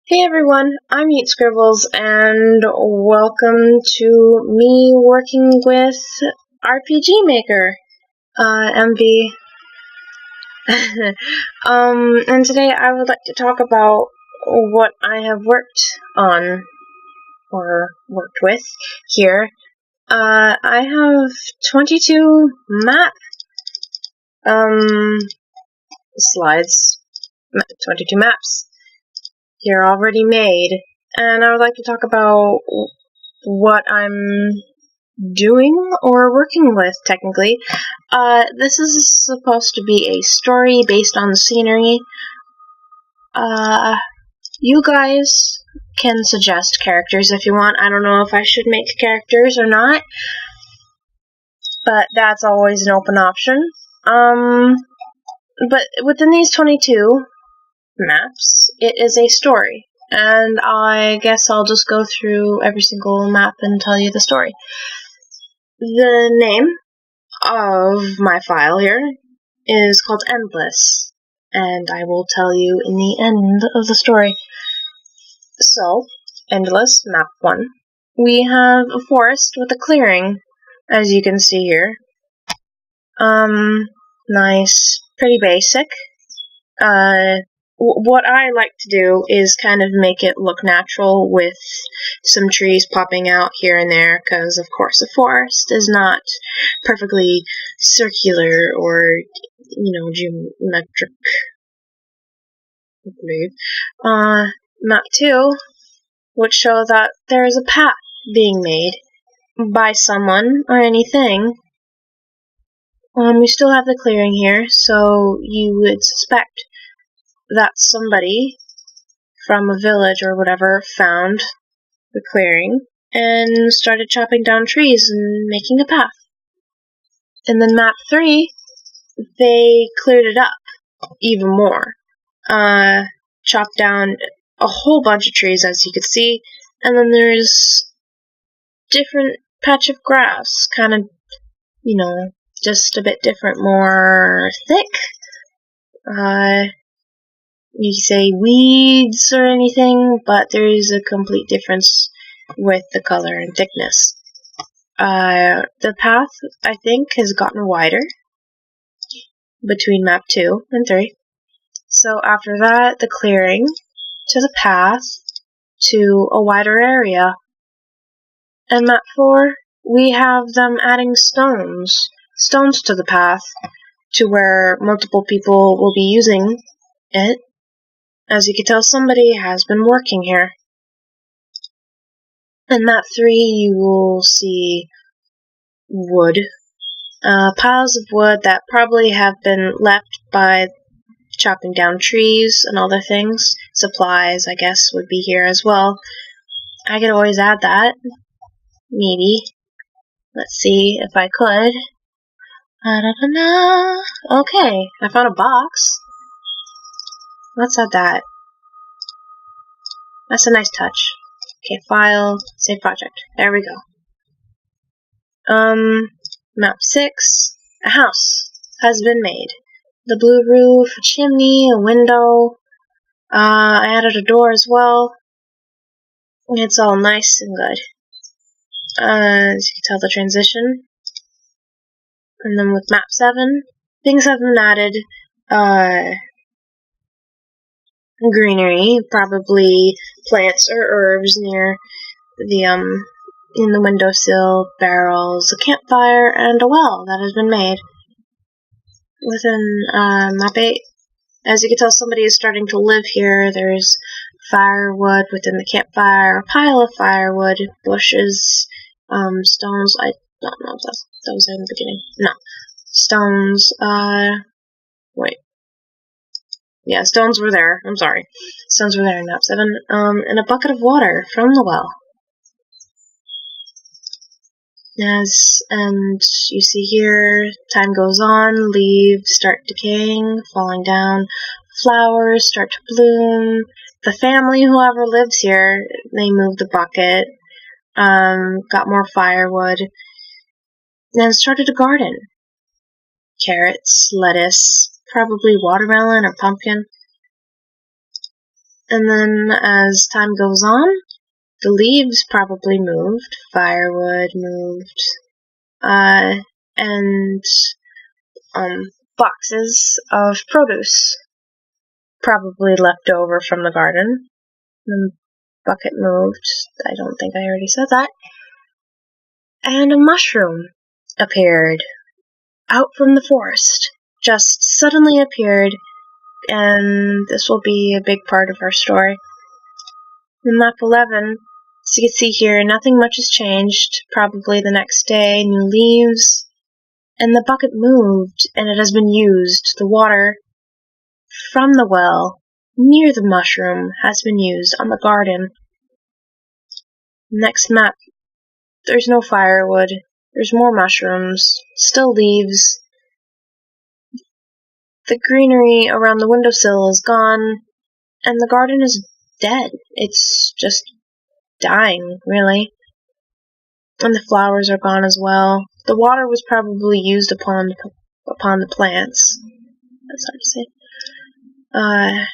Hey everyone, I'm Eat Scribbles, and welcome to me working with RPG Maker, MV. And today I would like to talk about what I have worked on, or worked with, here. I have 22 map, slides, 22 maps here already made, and I would like to talk about what I'm doing or working with, technically. This is supposed to be a story based on the scenery. You guys can suggest characters if you want. I don't know if I should make characters or not, but that's always an open option. But within these 22 maps, it is a story. And I guess I'll just go through every single map and tell you the story. The name of my file here is called Endless, and I will tell you in the end of the story. So, Endless, map 1. We have a forest with a clearing, as you can see here. Nice, pretty basic. What I like to do is kind of make it look natural with some trees popping out here and there, because of course a forest is not perfectly circular or, geometric, I believe. Map 2 would show that there is a path being made by someone or anything. We still have the clearing here, so you would suspect that somebody from a village or whatever found the clearing and started chopping down trees and making a path. And then map 3, they cleared it up even more. Chopped down a whole bunch of trees, as you could see, and then there's different patch of grass, kind of, just a bit different, more thick. You say weeds or anything, but there is a complete difference with the color and thickness. The path, I think, has gotten wider between map 2 and 3. So after that, the clearing to the path to a wider area. And map 4, we have them adding stones to the path to where multiple people will be using it. As you can tell, somebody has been working here. In map 3, you will see wood. Piles of wood that probably have been left by chopping down trees and other things. Supplies, I guess, would be here as well. I could always add that. Maybe. Let's see if I could. Okay, I found a box. Let's add that. That's a nice touch. Okay, file, save project. There we go. Map 6. A house has been made. The blue roof, a chimney, a window. I added a door as well. It's all nice and good. As you can tell, the transition. And then with map 7, things have been added. Greenery, probably plants or herbs near the in the windowsill, barrels, a campfire, and a well that has been made. Within map 8, as you can tell, somebody is starting to live here. There's firewood within the campfire, a pile of firewood, bushes, stones. I don't know if that was in the beginning. No. Stones, wait. Yeah, stones were there. I'm sorry. Stones were there in map 7. And a bucket of water from the well. Yes, and you see here, time goes on, leaves start decaying, falling down, flowers start to bloom. The family, whoever lives here, they moved the bucket, got more firewood, and started a garden. Carrots, lettuce, probably watermelon or pumpkin. And then as time goes on, the leaves probably moved, firewood moved, and boxes of produce probably left over from the garden. The bucket moved. I don't think I already said that. And a mushroom appeared out from the forest. Just suddenly appeared, and this will be a big part of our story. In map 11, as you can see here, nothing much has changed. Probably the next day, new leaves, and the bucket moved, and it has been used. The water from the well near the mushroom has been used on the garden. Next map, there's no firewood. There's more mushrooms, still leaves. The greenery around the windowsill is gone, and the garden is dead. It's just dying, really. And the flowers are gone as well. The water was probably used upon the plants. That's hard to say. The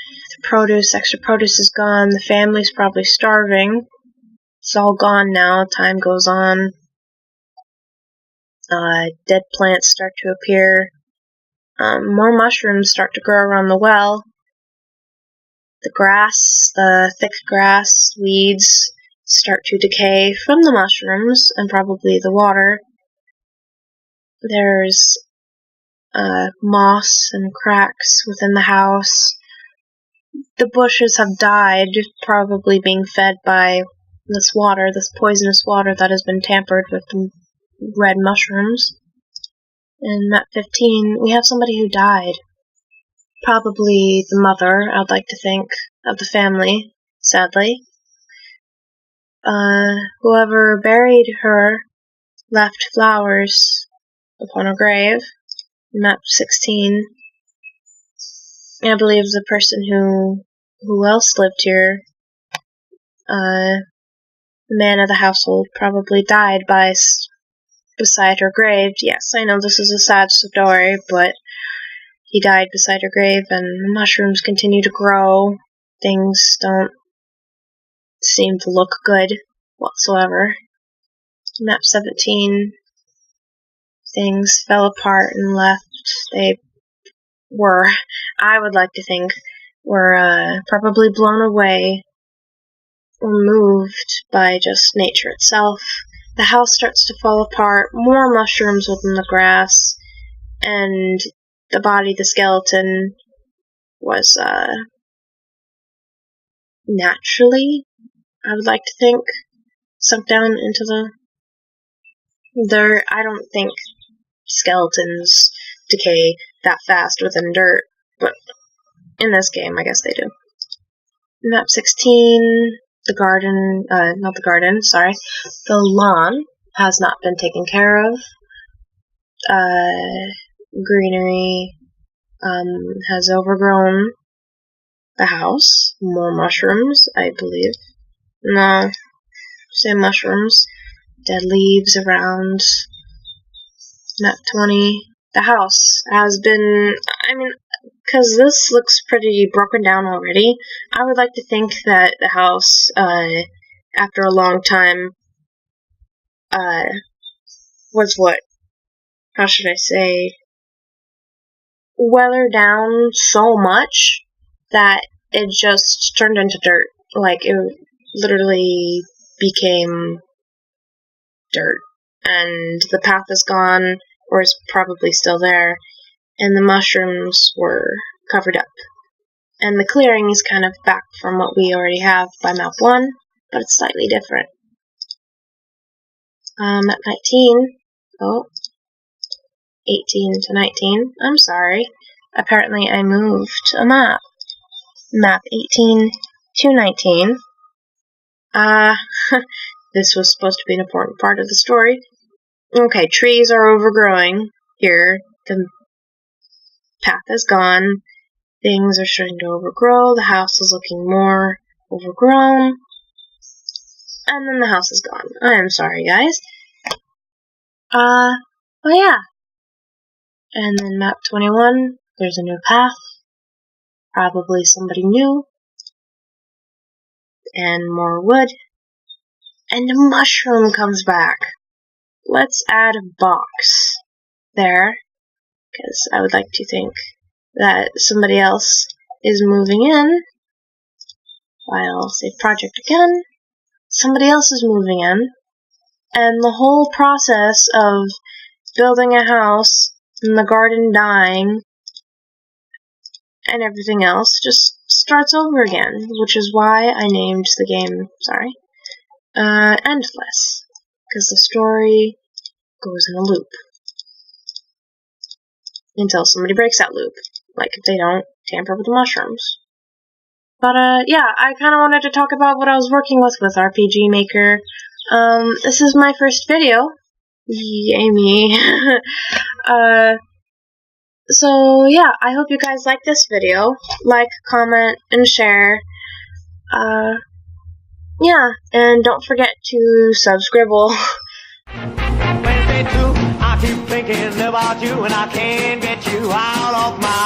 extra produce is gone. The family's probably starving. It's all gone now. Time goes on. Dead plants start to appear. More mushrooms start to grow around the well. The grass, the thick grass, weeds start to decay from the mushrooms and probably the water. There's moss and cracks within the house. The bushes have died, probably being fed by this water, this poisonous water that has been tampered with the red mushrooms. In map 15, we have somebody who died. Probably the mother, I'd like to think, of the family, sadly. Whoever buried her left flowers upon her grave. Map 16. I believe the person who else lived here, the man of the household, probably died beside her grave. Yes, I know this is a sad story, but he died beside her grave, and the mushrooms continue to grow. Things don't seem to look good whatsoever. Map 17, things fell apart and left. They were, I would like to think, were probably blown away or moved by just nature itself. The house starts to fall apart, more mushrooms within the grass, and the body, the skeleton, was naturally, I would like to think, sunk down into the dirt. I don't think skeletons decay that fast within dirt, but in this game, I guess they do. Map 16, the lawn has not been taken care of. Greenery has overgrown the house. More mushrooms, I believe. No, say mushrooms. Dead leaves around. Map 20. The house has been, because this looks pretty broken down already, I would like to think that the house, after a long time, was how should I say, weathered down so much that it just turned into dirt. Like, it literally became dirt. And the path is gone, or is probably still there, and the mushrooms were covered up. And the clearing is kind of back from what we already have by map 1, but it's slightly different. Map 19, 18 to 19, I'm sorry. Apparently I moved a map. Map 18 to 19. This was supposed to be an important part of the story. Okay, trees are overgrowing here. The path is gone. Things are starting to overgrow. The house is looking more overgrown. And then the house is gone. I am sorry, guys. Oh yeah. And then map 21, there's a new path. Probably somebody new. and more wood, and a mushroom comes back. Let's add a box there, because I would like to think that somebody else is moving in. I'll save project again. Somebody else is moving in, and the whole process of building a house and the garden dying and everything else just starts over again, which is why I named the game, Endless, because the story goes in a loop until somebody breaks that loop, like if they don't tamper with the mushrooms. But yeah, I kind of wanted to talk about what I was working with RPG Maker. This is my first video. Yay me. So yeah, I hope you guys like this video. Like, comment, and share. Yeah, and don't forget to subscribe. I keep thinking about you and I can't get you out of my